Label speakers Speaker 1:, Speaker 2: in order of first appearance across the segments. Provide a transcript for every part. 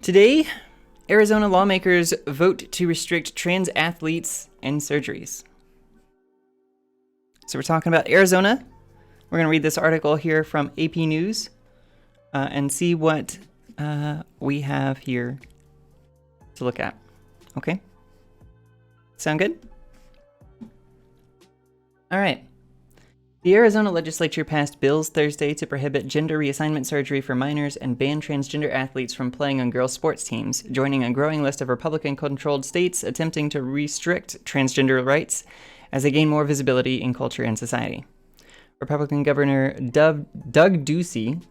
Speaker 1: Today, Arizona lawmakers vote to restrict trans athletes and surgeries. So we're talking about Arizona. We're going to read this article here from AP News and see what we have here to look at. Okay? Sound good? All right. The Arizona legislature passed bills Thursday to prohibit gender reassignment surgery for minors and ban transgender athletes from playing on girls' sports teams, joining a growing list of Republican-controlled states attempting to restrict transgender rights as they gain more visibility in culture and society. Republican Governor Doug Ducey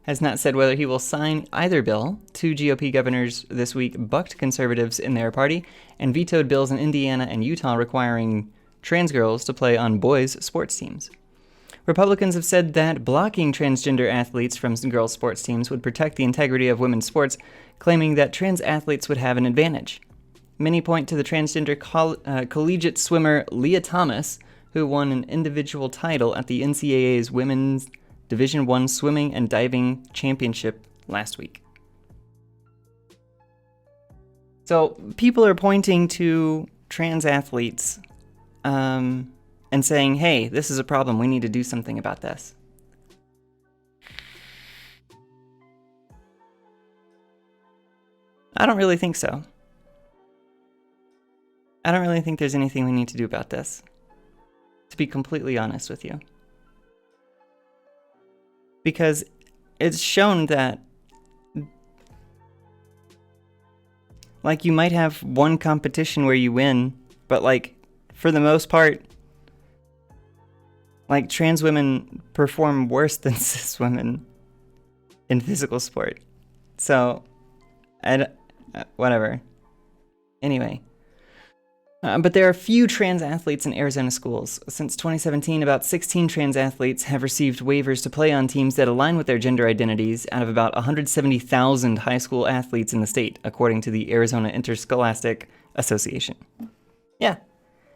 Speaker 1: has not said whether he will sign either bill. Two GOP governors this week bucked conservatives in their party and vetoed bills in Indiana and Utah requiring trans girls to play on boys' sports teams. Republicans have said that blocking transgender athletes from girls' sports teams would protect the integrity of women's sports, claiming that trans athletes would have an advantage. Many point to the transgender collegiate swimmer Leah Thomas, who won an individual title at the NCAA's Women's Division I Swimming and Diving Championship last week. So people are pointing to trans athletes and saying, hey, this is a problem. We need to do something about this. I don't really think so. I don't really think there's anything we need to do about this, to be completely honest with you. Because it's shown that, like, you might have one competition where you win, but, like, for the most part, like, trans women perform worse than cis women in physical sport. So, whatever. Anyway. But there are few trans athletes in Arizona schools. Since 2017, about 16 trans athletes have received waivers to play on teams that align with their gender identities out of about 170,000 high school athletes in the state, according to the Arizona Interscholastic Association. Yeah.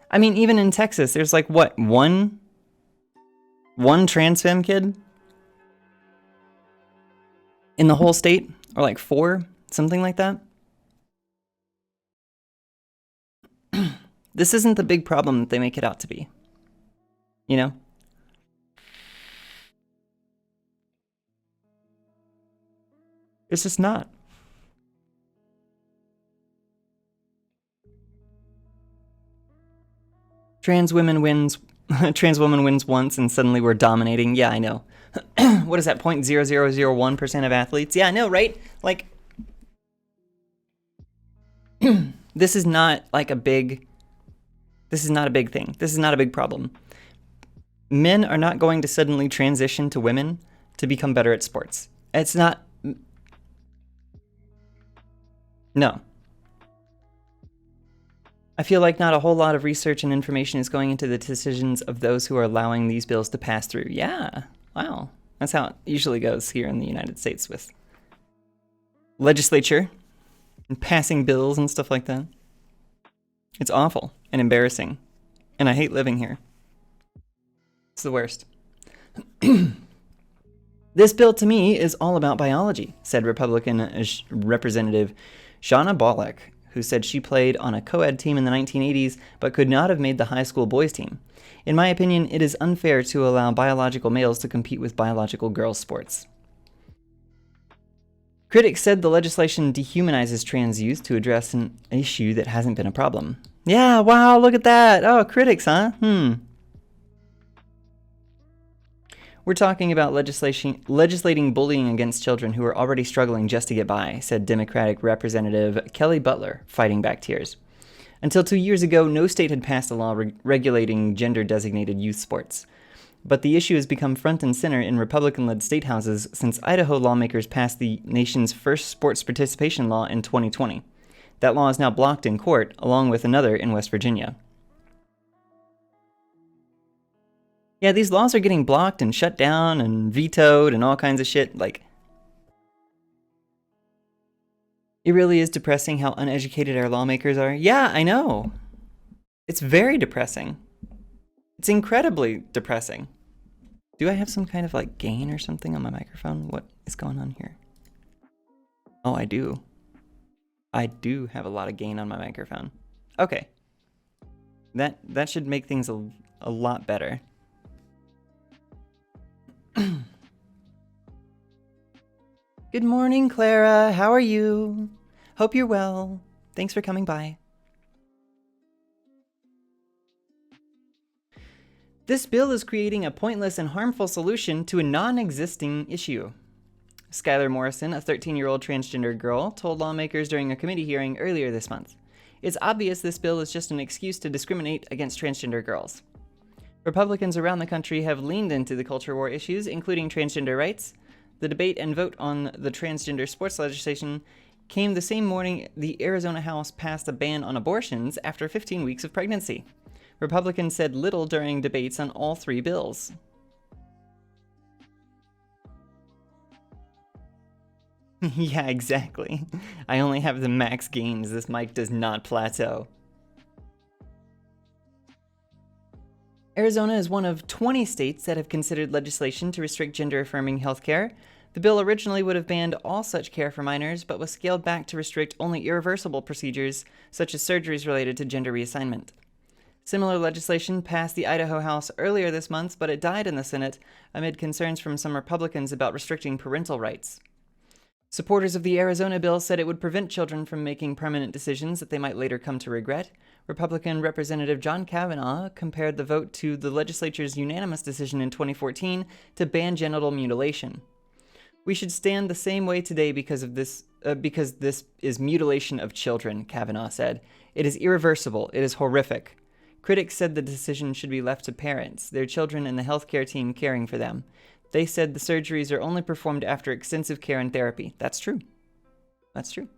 Speaker 1: I mean, even in Texas, there's like, what, one trans femme kid? In the whole state? Or like 4? Something like that? This isn't the big problem that they make it out to be. You know? It's just not. Trans woman wins once and suddenly we're dominating. Yeah, I know. What is that, 0.0001% of athletes? Yeah, I know, right? Like, this is not a big thing. This is not a big problem. Men are not going to suddenly transition to women to become better at sports. It's not. No. I feel like not a whole lot of research and information is going into the decisions of those who are allowing these bills to pass through. Yeah. Wow. That's how it usually goes here in the United States with legislature and passing bills and stuff like that. It's awful and embarrassing, and I hate living here. It's the worst. This bill to me is all about biology, said Republican Representative Shauna Bollock, who said she played on a co-ed team in the 1980s but could not have made the high school boys team. In my opinion, it is unfair to allow biological males to compete with biological girls' sports. Critics said the legislation dehumanizes trans youth to address an issue that hasn't been a problem. Yeah, wow, look at that. Oh, critics, huh? We're talking about legislating bullying against children who are already struggling just to get by, said Democratic Representative Kelly Butler, fighting back tears. Until 2 years ago, no state had passed a law regulating gender-designated youth sports. But the issue has become front and center in Republican-led state houses since Idaho lawmakers passed the nation's first sports participation law in 2020. That law is now blocked in court, along with another in West Virginia. Yeah, these laws are getting blocked and shut down and vetoed and all kinds of shit. Like, it really is depressing how uneducated our lawmakers are. Yeah, I know. It's very depressing. It's incredibly depressing. Do I have some kind of like gain or something on my microphone? What is going on here? Oh, I do. I do have a lot of gain on my microphone. Okay. That should make things a lot better. Good morning, Clara. How are you? Hope you're well. Thanks for coming by. This bill is creating a pointless and harmful solution to a non-existing issue. Skylar Morrison, a 13-year-old transgender girl, told lawmakers during a committee hearing earlier this month. It's obvious this bill is just an excuse to discriminate against transgender girls. Republicans around the country have leaned into the culture war issues, including transgender rights. The debate and vote on the transgender sports legislation came the same morning the Arizona House passed a ban on abortions after 15 weeks of pregnancy. Republicans said little during debates on all three bills. Yeah, exactly. I only have the max gains. This mic does not plateau. Arizona is one of 20 states that have considered legislation to restrict gender-affirming healthcare. The bill originally would have banned all such care for minors, but was scaled back to restrict only irreversible procedures, such as surgeries related to gender reassignment. Similar legislation passed the Idaho House earlier this month, but it died in the Senate amid concerns from some Republicans about restricting parental rights. Supporters of the Arizona bill said it would prevent children from making permanent decisions that they might later come to regret. Republican Representative John Kavanaugh compared the vote to the legislature's unanimous decision in 2014 to ban genital mutilation. We should stand the same way today because this is mutilation of children, Kavanaugh said. It is irreversible. It is horrific. Critics said the decision should be left to parents, their children, and the healthcare team caring for them. They said the surgeries are only performed after extensive care and therapy. That's true. That's true.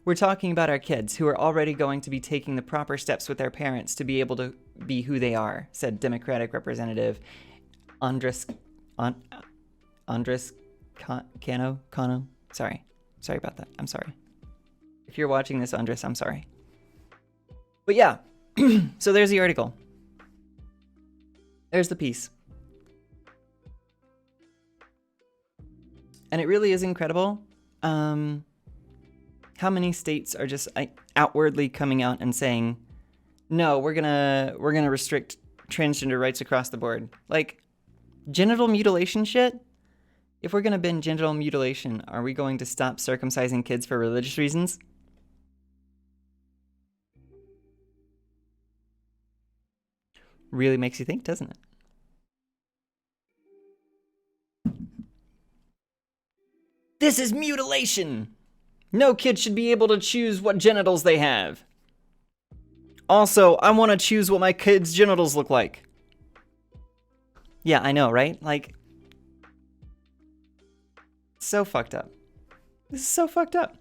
Speaker 1: We're talking about our kids who are already going to be taking the proper steps with their parents to be able to be who they are, said Democratic Representative Andres Cano. Sorry about that. I'm sorry. If you're watching this, Andres, I'm sorry. But yeah, so there's the article. There's the piece. And it really is incredible how many states are just outwardly coming out and saying, no, we're gonna restrict transgender rights across the board. Like, genital mutilation shit? If we're gonna ban genital mutilation, are we going to stop circumcising kids for religious reasons? Really makes you think, doesn't it? This is mutilation! No kid should be able to choose what genitals they have. Also, I want to choose what my kids' genitals look like. Yeah, I know, right? Like, so fucked up. This is so fucked up.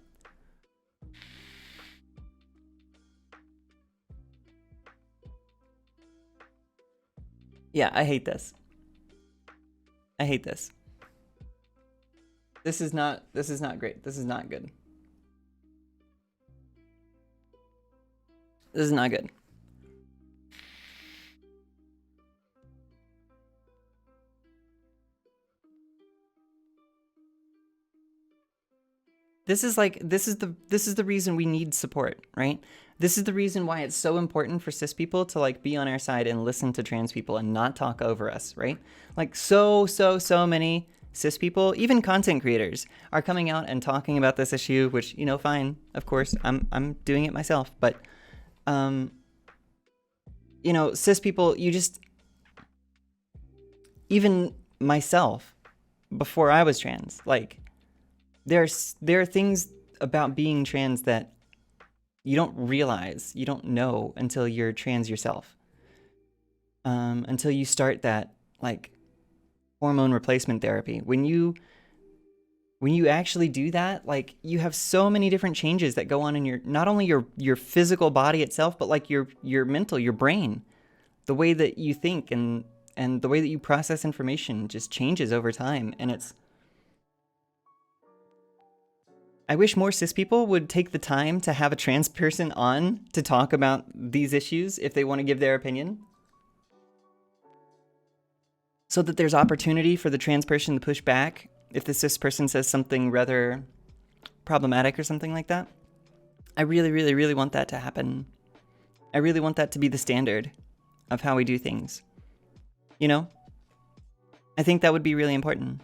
Speaker 1: Yeah, I hate this. I hate this. This is not great. This is not good. This is not good. This is the reason we need support, right? This is the reason why it's so important for cis people to like be on our side and listen to trans people and not talk over us, right? Like so many cis people, even content creators, are coming out and talking about this issue, which, you know, fine, of course, I'm doing it myself, but you know, cis people, you just, even myself, before I was trans, like, there are things about being trans that you don't realize, you don't know until you're trans yourself. Until you start that, like, hormone replacement therapy. When you actually do that, like, you have so many different changes that go on in your, not only your physical body itself, but like your mental, your brain, the way that you think and the way that you process information just changes over time. And it's, I wish more cis people would take the time to have a trans person on to talk about these issues if they want to give their opinion, so that there's opportunity for the trans person to push back if the cis person says something rather problematic or something like that. I really, really, really want that to happen. I really want that to be the standard of how we do things. You know? I think that would be really important.